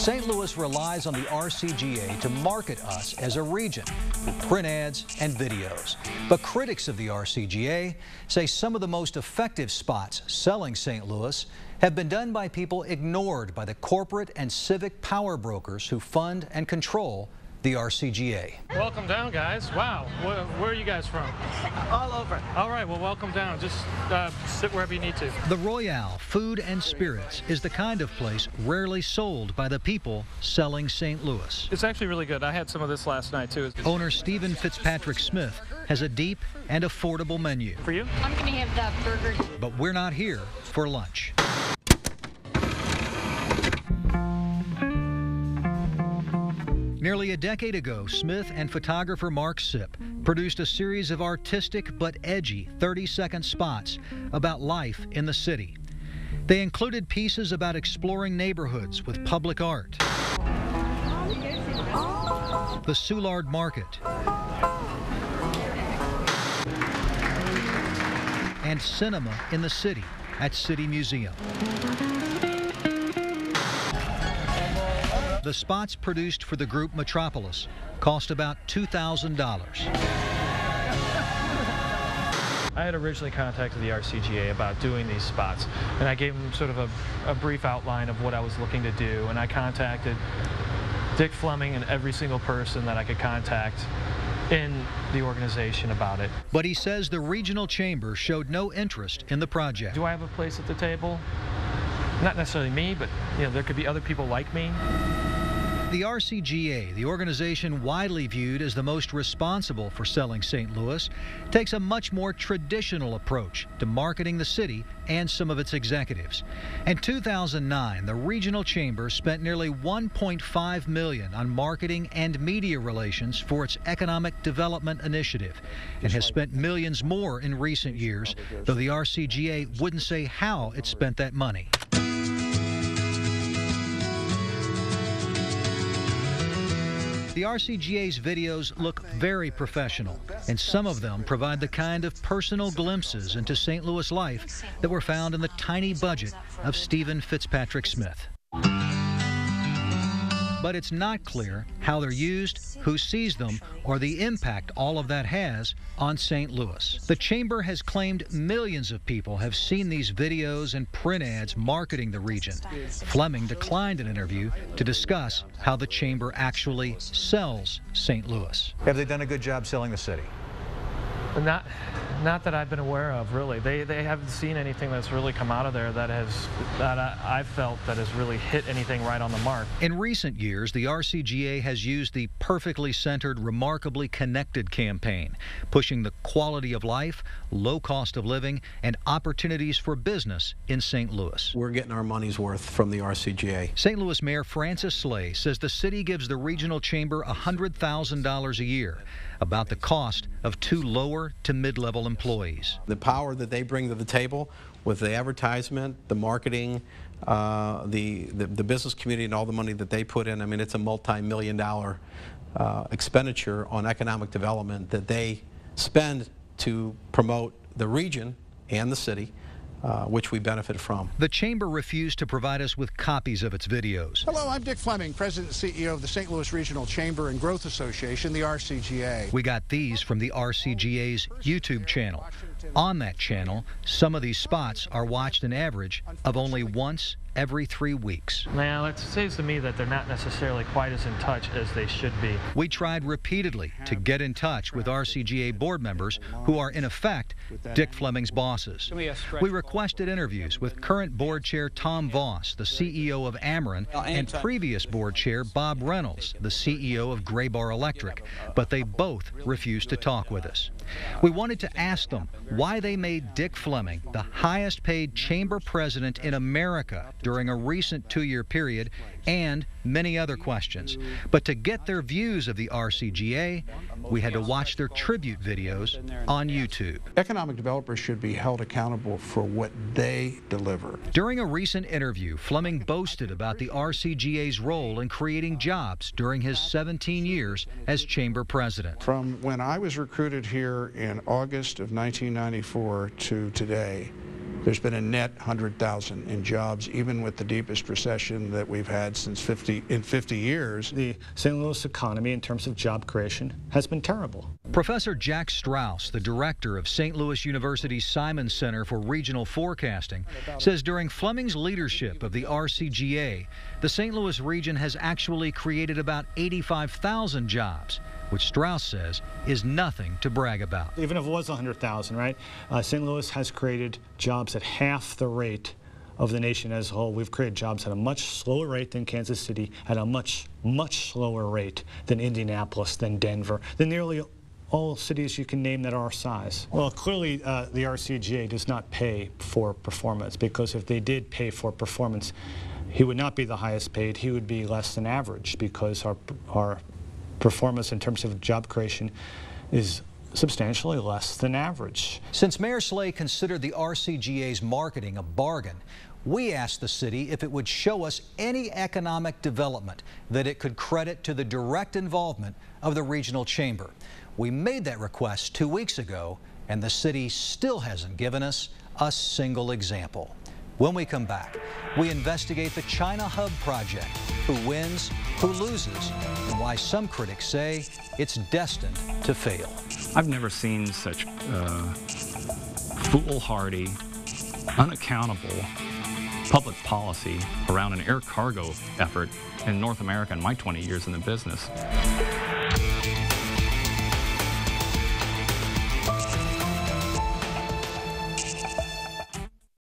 St. Louis relies on the RCGA to market us as a region with print ads and videos. But critics of the RCGA say some of the most effective spots selling St. Louis have been done by people ignored by the corporate and civic power brokers who fund and control the RCGA. Welcome down, guys. Wow, where are you guys from? All over. All right, well, welcome down. Just sit wherever you need to. The Royale Food and Spirits is the kind of place rarely sold by the people selling St. Louis. It's actually really good. I had some of this last night, too. Owner Stephen Fitzpatrick Smith has a deep and affordable menu. For you? I'm going to have the burger. But we're not here for lunch. Nearly a decade ago, Smith and photographer Mark Sipp produced a series of artistic but edgy 30-second spots about life in the city. They included pieces about exploring neighborhoods with public art, the Soulard Market, and cinema in the city at City Museum. The spots produced for the group Metropolis cost about $2,000. I had originally contacted the RCGA about doing these spots, and I gave them sort of a brief outline of what I was looking to do, and I contacted Dick Fleming and every single person that I could contact in the organization about it. But he says the regional chamber showed no interest in the project. Do I have a place at the table? Not necessarily me, but there could be other people like me. The RCGA, the organization widely viewed as the most responsible for selling St. Louis, takes a much more traditional approach to marketing the city and some of its executives. In 2009, the regional chamber spent nearly $1.5 million on marketing and media relations for its economic development initiative, and has spent millions more in recent years, though the RCGA wouldn't say how it spent that money. The RCGA's videos look very professional, and some of them provide the kind of personal glimpses into St. Louis life that were found in the tiny budget of Stephen Fitzpatrick Smith. But it's not clear how they're used, who sees them, or the impact all of that has on St. Louis. The chamber has claimed millions of people have seen these videos and print ads marketing the region. Fleming declined an interview to discuss how the chamber actually sells St. Louis. Have they done a good job selling the city? Not that I've been aware of, really. They haven't seen anything that's really come out of there that I've felt that has really hit anything right on the mark. In recent years, the RCGA has used the Perfectly Centered, Remarkably Connected campaign, pushing the quality of life, low cost of living, and opportunities for business in St. Louis. We're getting our money's worth from the RCGA. St. Louis Mayor Francis Slay says the city gives the regional chamber $100,000 a year, about the cost of 2 lower to mid-level employees. The power that they bring to the table with the advertisement, the marketing, the business community, and all the money that they put in, I mean, it's a multi-million-dollar expenditure on economic development that they spend to promote the region and the city, which we benefit from. The chamber refused to provide us with copies of its videos. Hello, I'm Dick Fleming, President and CEO of the St. Louis Regional Chamber and Growth Association, the RCGA. We got these from the RCGA's YouTube channel. On that channel, some of these spots are watched an average of only once every 3 weeks. Now, it says to me that they're not necessarily quite as in touch as they should be. We tried repeatedly to get in touch with RCGA board members who are, in effect, Dick Fleming's bosses. We requested interviews with current board chair Tom Voss, the CEO of Ameren, and previous board chair Bob Reynolds, the CEO of Graybar Electric, but they both refused to talk with us. We wanted to ask them why they made Dick Fleming the highest paid chamber president in America during a recent 2-year period, and many other questions. But to get their views of the RCGA, we had to watch their tribute videos on YouTube. Economic developers should be held accountable for what they deliver. During a recent interview, Fleming boasted about the RCGA's role in creating jobs during his 17 years as chamber president. From when I was recruited here in August of 1994 to today, There's been a net 100,000 in jobs, even with the deepest recession that we've had since 50 years. The St. Louis economy, in terms of job creation, has been terrible. Professor Jack Strauss, the director of St. Louis University's Simon Center for Regional Forecasting, says during Fleming's leadership of the RCGA, the St. Louis region has actually created about 85,000 jobs, which Strauss says is nothing to brag about. Even if it was 100,000, right? St. Louis has created jobs at half the rate of the nation as a whole. We've created jobs at a much slower rate than Kansas City, at a much slower rate than Indianapolis, than Denver, than nearly all cities you can name that are our size. Well, clearly the RCGA does not pay for performance, because if they did pay for performance, he would not be the highest paid. He would be less than average, because our performance in terms of job creation is substantially less than average. Since Mayor Slay considered the RCGA's marketing a bargain, we asked the city if it would show us any economic development that it could credit to the direct involvement of the regional chamber. We made that request 2 weeks ago, and the city still hasn't given us a single example. When we come back, we investigate the China Hub project, who wins, who loses, and why some critics say it's destined to fail. I've never seen such foolhardy, unaccountable public policy around an air cargo effort in North America in my 20 years in the business.